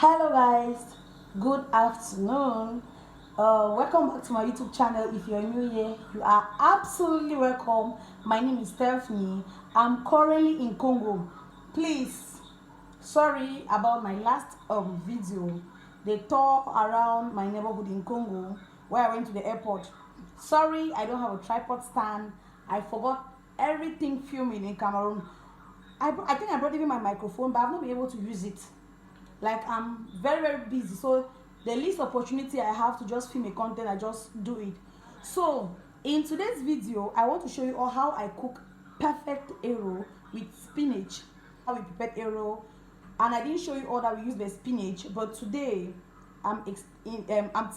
Hello guys, good afternoon. Welcome back to my YouTube channel. If you're new here, you are absolutely welcome. My name is Stephanie. I'm currently in Congo. Please, sorry about my last video. They tore around my neighborhood in Congo where I went to the airport. Sorry, I don't have a tripod stand. I forgot everything filming in Cameroon. I think I brought even my microphone, but I've not been able to use it. Like, I'm very busy, so the least opportunity I have to just film a content, I just do it. So in today's video, I want to show you all how I cook perfect eru with spinach, how we prepared eru. And I didn't show you all that we use the spinach, but today I'm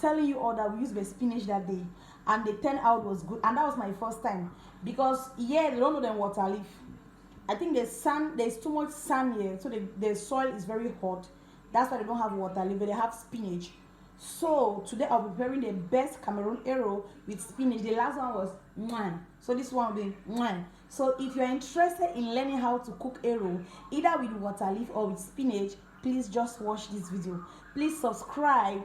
telling you all that we used the spinach that day, and the turnout was good. And that was my first time, because yeah, they don't know them water leaf. I think there's too much sand here, so the soil is very hot. That's why they don't have water leaf, but they have spinach. So today I'll be preparing the best Cameroon eru with spinach. The last one was mwah. So this one will be mwah. So if you're interested in learning how to cook eru, either with water leaf or with spinach, please just watch this video. Please subscribe,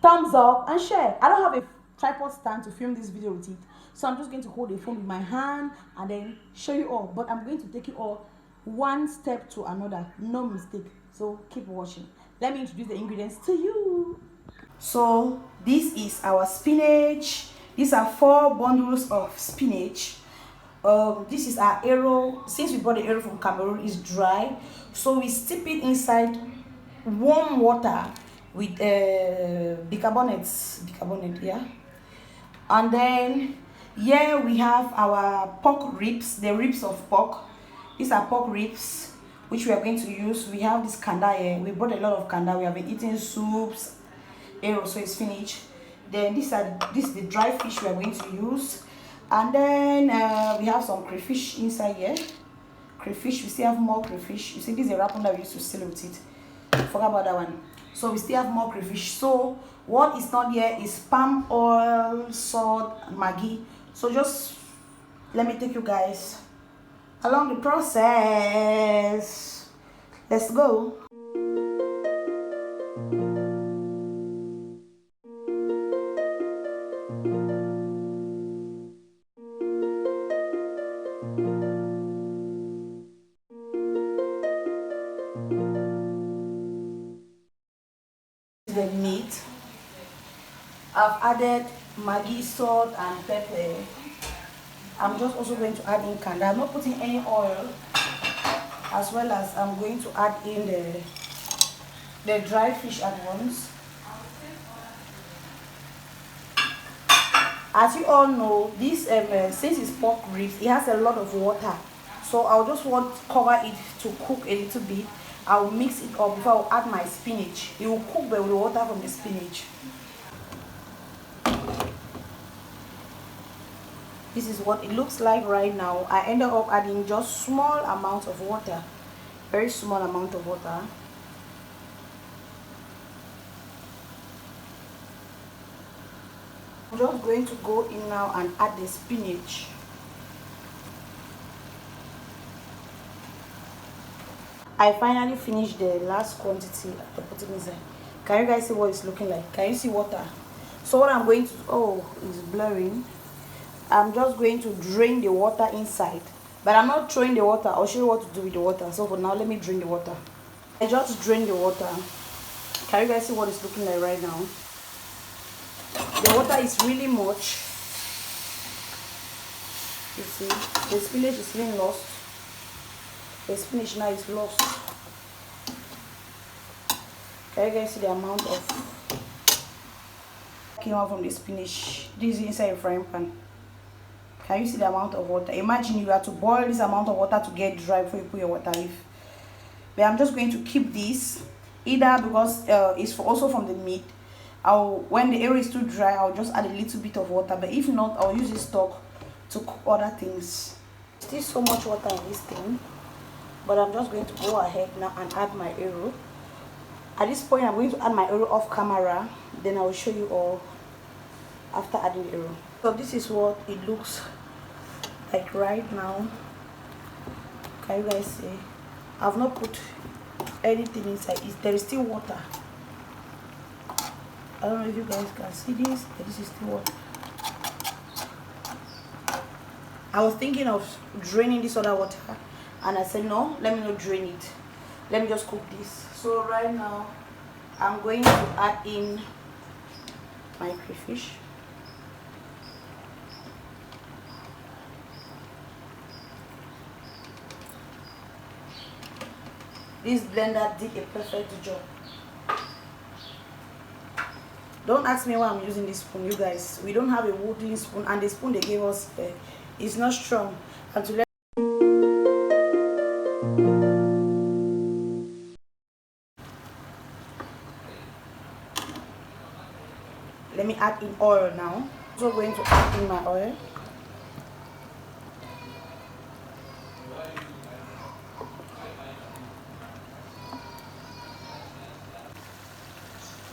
thumbs up, and share. I don't have a tripod stand to film this video with it, so I'm just going to hold the phone with my hand and then show you all. But I'm going to take you all one step to another, no mistake. So keep watching. Let me introduce the ingredients to you. So this is our spinach. These are 4 bundles of spinach. This is our eru. Since we brought the eru from Cameroon, it's dry, so we steep it inside warm water with bicarbonate, yeah. And then here we have our pork ribs, the ribs of pork. These are pork ribs which we are going to use. We have this kanda here. We brought a lot of kanda. We have been eating soups, eru, so it's finished. Then this is the dry fish we are going to use. And then we have some crayfish inside here. Crayfish, we still have more crayfish. You see, this is a wrapper that we used to seal with it. Forgot about that one. So we still have more crayfish. So what is not here is palm oil, salt, and Maggi. So just let me take you guys along the process. Let's go. The meat, I've added Maggi, salt, and pepper. I'm just also going to add in kanda. I'm not putting any oil, as well as I'm going to add in the dry fish at once. As you all know, this since it's pork ribs, it has a lot of water, so I'll just want to cover it to cook a little bit. I'll mix it up before I'll add my spinach. It will cook with the water from the spinach. This is what it looks like right now. I ended up adding just small amount of water, very small amount of water. I'm just going to go in now and add the spinach. I finally finished the last quantity I put it inside. Can you guys see what it's looking like? Can you see water? So what I'm going to, oh, it's blurring. I'm just going to drain the water inside, but I'm not throwing the water. I'll show you what to do with the water. So for now, let me drain the water. I just drained the water. Can you guys see what it's looking like right now? The water is really much. You see, the spinach is being lost. The spinach now is lost. Can you guys see the amount of came out from the spinach? This is inside a frying pan. Can you see the amount of water? Imagine you have to boil this amount of water to get dry before you put your water leaf. But I'm just going to keep this, either because it's also from the meat. When the area is too dry, I'll just add a little bit of water. But if not, I'll use this stock to cook other things. Still so much water in this thing, but I'm just going to go ahead now and add my eru. At this point, I'm going to add my eru off camera. Then I will show you all after adding the eru. So this is what it looks like right now. Can you guys see? I've not put anything inside. There is still water. I don't know if you guys can see this. This is still water. I was thinking of draining this other water, and I said no, let me not drain it. Let me just cook this. So right now, I'm going to add in my crayfish. This blender did a perfect job. Don't ask me why I'm using this spoon, you guys. We don't have a wooden spoon, and the spoon they gave us is not strong. And to let me add in oil now. So I'm going to add in my oil.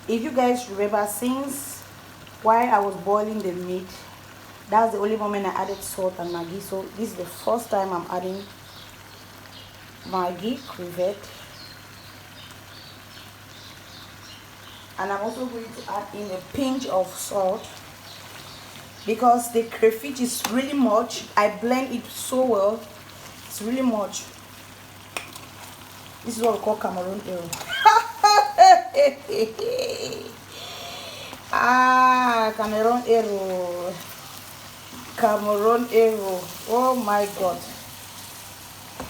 If you guys remember, since while I was boiling the meat, that's the only moment I added salt and Maggi. So this is the first time I'm adding Maggi, crevette. And I'm also going to add in a pinch of salt, because the crayfish is really much. I blend it so well. It's really much. This is what we call Cameroon I. Cameroon I. Cameroon I. Oh my God.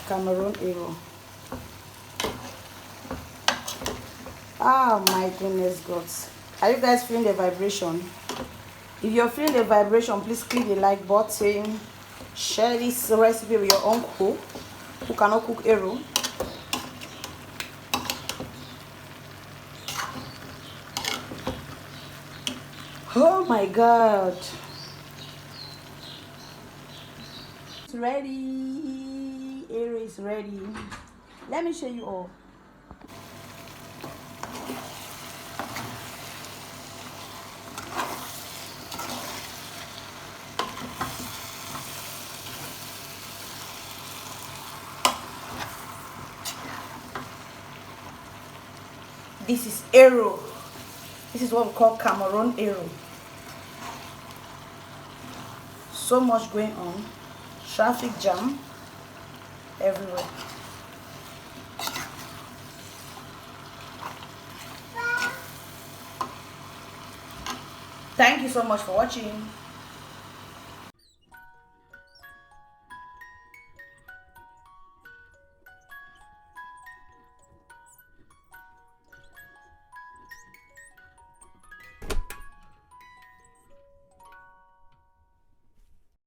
Cameroon I. Oh my goodness God. Are you guys feeling the vibration? If you're feeling the vibration, please click the like button. Share this recipe with your uncle who cannot cook Eru. Oh my God. It's ready. Eru is ready. Let me show you all. This is Eru. This is what we call Cameroon Eru. So much going on. Traffic jam everywhere. Thank you so much for watching.